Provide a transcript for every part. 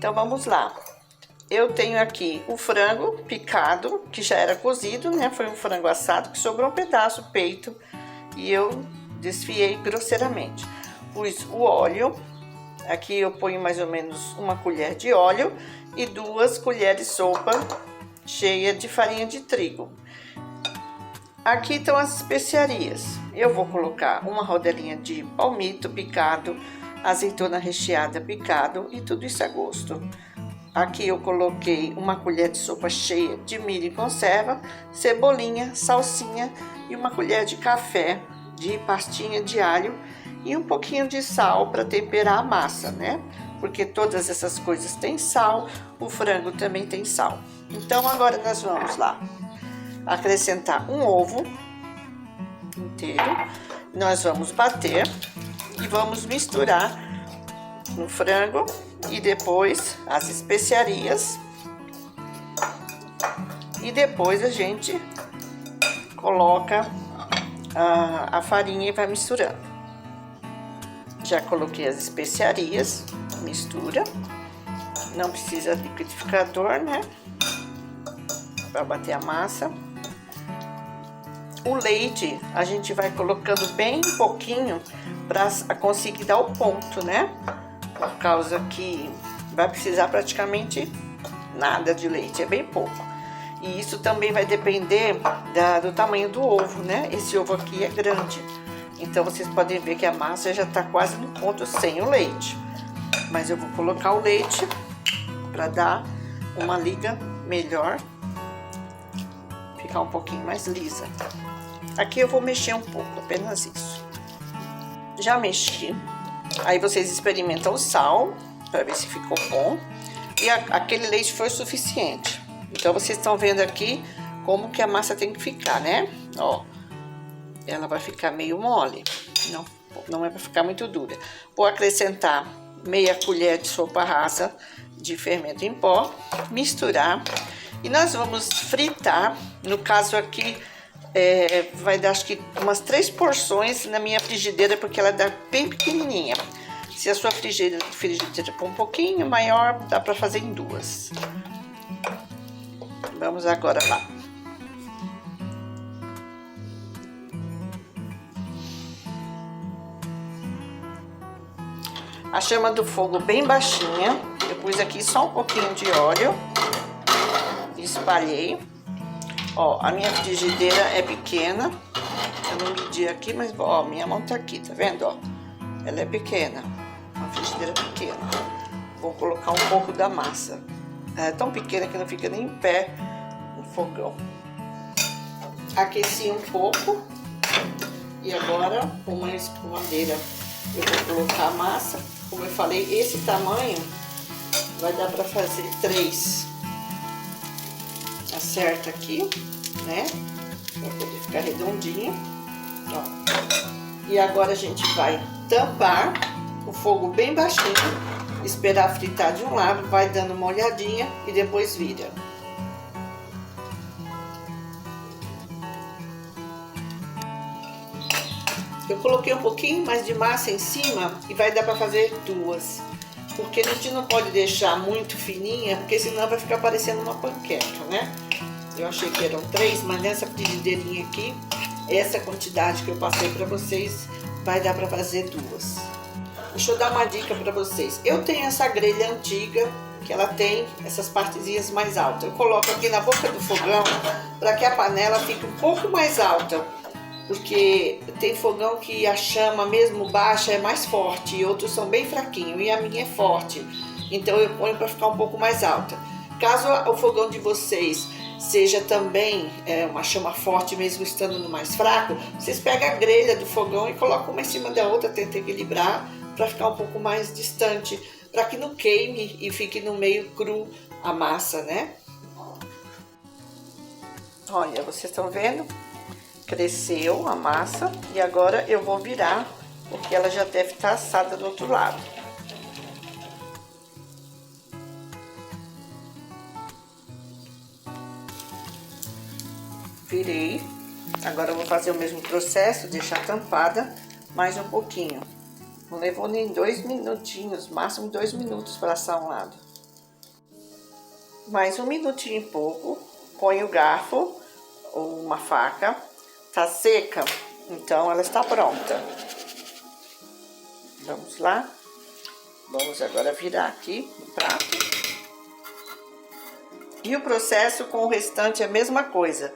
Então vamos lá. Eu tenho aqui o frango picado, que já era cozido, né? Foi um frango assado que sobrou um pedaço, peito, e eu desfiei grosseiramente. Pus o óleo, aqui eu ponho mais ou menos uma colher de óleo e 2 colheres de sopa cheia de farinha de trigo. Aqui estão as especiarias. Eu vou colocar uma rodelinha de palmito picado, azeitona recheada picado e tudo isso a gosto. Aqui eu coloquei uma colher de sopa cheia de milho em conserva, cebolinha, salsinha e uma colher de café de pastinha de alho e um pouquinho de sal para temperar a massa, né? Porque todas essas coisas têm sal, o frango também tem sal. Então agora nós vamos lá acrescentar um ovo inteiro, nós vamos bater e vamos misturar no frango e depois as especiarias e depois a gente coloca a farinha e vai misturando. Já coloquei as especiarias, mistura, não precisa de liquidificador, né, para bater a massa. O leite a gente vai colocando bem pouquinho para conseguir dar o ponto, né? Por causa que vai precisar praticamente nada de leite, é bem pouco. E isso também vai depender do tamanho do ovo, né? Esse ovo aqui é grande, então vocês podem ver que a massa já tá quase no ponto sem o leite. Mas eu vou colocar o leite para dar uma liga melhor, ficar um pouquinho mais lisa. Aqui eu vou mexer um pouco, apenas isso. Já mexi. Aí vocês experimentam o sal, para ver se ficou bom. E aquele leite foi o suficiente. Então vocês estão vendo aqui como que a massa tem que ficar, né? Ó, ela vai ficar meio mole. Não é para ficar muito dura. Vou acrescentar meia colher de sopa rasa de fermento em pó, misturar. E nós vamos fritar, no caso aqui, vai dar acho que umas 3 porções na minha frigideira, porque ela dá bem pequenininha. Se a sua frigideira for um pouquinho maior, dá para fazer em 2. Vamos agora lá. A chama do fogo bem baixinha. Eu pus aqui só um pouquinho de óleo. Espalhei. Ó, a minha frigideira é pequena. Eu não medi aqui, mas ó, minha mão tá aqui, tá vendo, ó? Ela é pequena, uma frigideira pequena. Vou colocar um pouco da massa. Ela é tão pequena que não fica nem em pé no fogão. Aqueci um pouco. E agora, com uma espumadeira, eu vou colocar a massa. Como eu falei, esse tamanho vai dar pra fazer 3. Acerta aqui, né? Pra poder ficar redondinho. Ó. E agora a gente vai tampar o fogo bem baixinho, esperar fritar de um lado, vai dando uma olhadinha e depois vira. Eu coloquei um pouquinho mais de massa em cima e vai dar para fazer 2. Porque a gente não pode deixar muito fininha, porque senão vai ficar parecendo uma panqueca, né? Eu achei que eram 3, mas nessa frigideirinha aqui, essa quantidade que eu passei para vocês, vai dar para fazer 2. Deixa eu dar uma dica para vocês. Eu tenho essa grelha antiga, que ela tem essas partezinhas mais altas. Eu coloco aqui na boca do fogão, para que a panela fique um pouco mais alta. Porque tem fogão que a chama mesmo baixa é mais forte e outros são bem fraquinhos, e a minha é forte, então eu ponho para ficar um pouco mais alta. Caso o fogão de vocês seja também uma chama forte mesmo estando no mais fraco, vocês pegam a grelha do fogão e colocam uma em cima da outra, tenta equilibrar para ficar um pouco mais distante, para que não queime e fique no meio cru a massa, né? Olha, vocês estão vendo? Cresceu a massa e agora eu vou virar, porque ela já deve estar assada do outro lado. Virei. Agora eu vou fazer o mesmo processo, deixar tampada mais um pouquinho. Não levou nem 2 minutinhos, máximo 2 minutos para assar um lado. Mais um minutinho e pouco, põe o garfo ou uma faca, tá seca, então ela está pronta. Vamos lá, vamos agora virar aqui no prato. E o processo com o restante é a mesma coisa,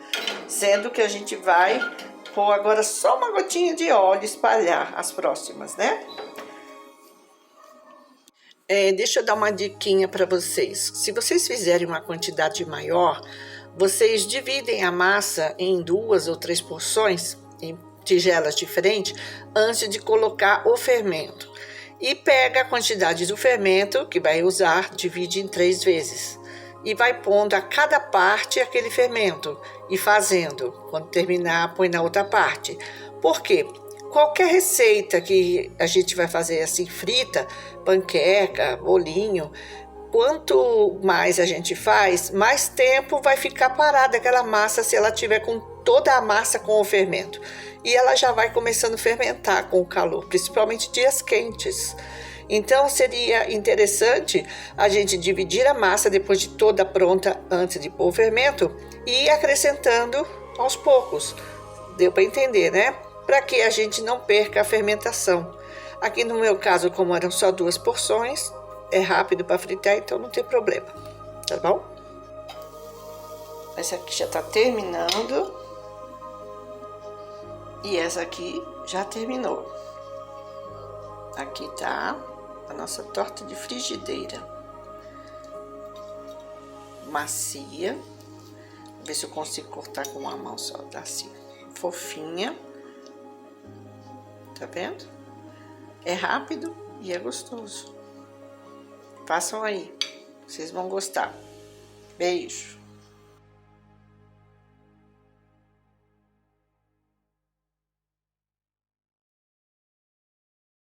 sendo que a gente vai pôr agora só uma gotinha de óleo e espalhar as próximas, né? Deixa eu dar uma diquinha para vocês. Se vocês fizerem uma quantidade maior, vocês dividem a massa em 2 ou 3 porções, em tigelas diferentes, antes de colocar o fermento. E pega a quantidade do fermento que vai usar, divide em 3 vezes. E vai pondo a cada parte aquele fermento e fazendo. Quando terminar, põe na outra parte. Por quê? Qualquer receita que a gente vai fazer assim frita, panqueca, bolinho, quanto mais a gente faz, mais tempo vai ficar parada aquela massa se ela tiver com toda a massa com o fermento. E ela já vai começando a fermentar com o calor, principalmente dias quentes. Então seria interessante a gente dividir a massa depois de toda pronta antes de pôr o fermento e ir acrescentando aos poucos. Deu para entender, né? Para que a gente não perca a fermentação. Aqui no meu caso, como eram só 2 porções, é rápido para fritar, então não tem problema, tá bom? Essa aqui já tá terminando e essa aqui já terminou. Aqui tá a nossa torta de frigideira, macia. Vou ver se eu consigo cortar com uma mão só, tá assim, fofinha. Tá vendo? É rápido e é gostoso. Façam aí, vocês vão gostar. Beijo!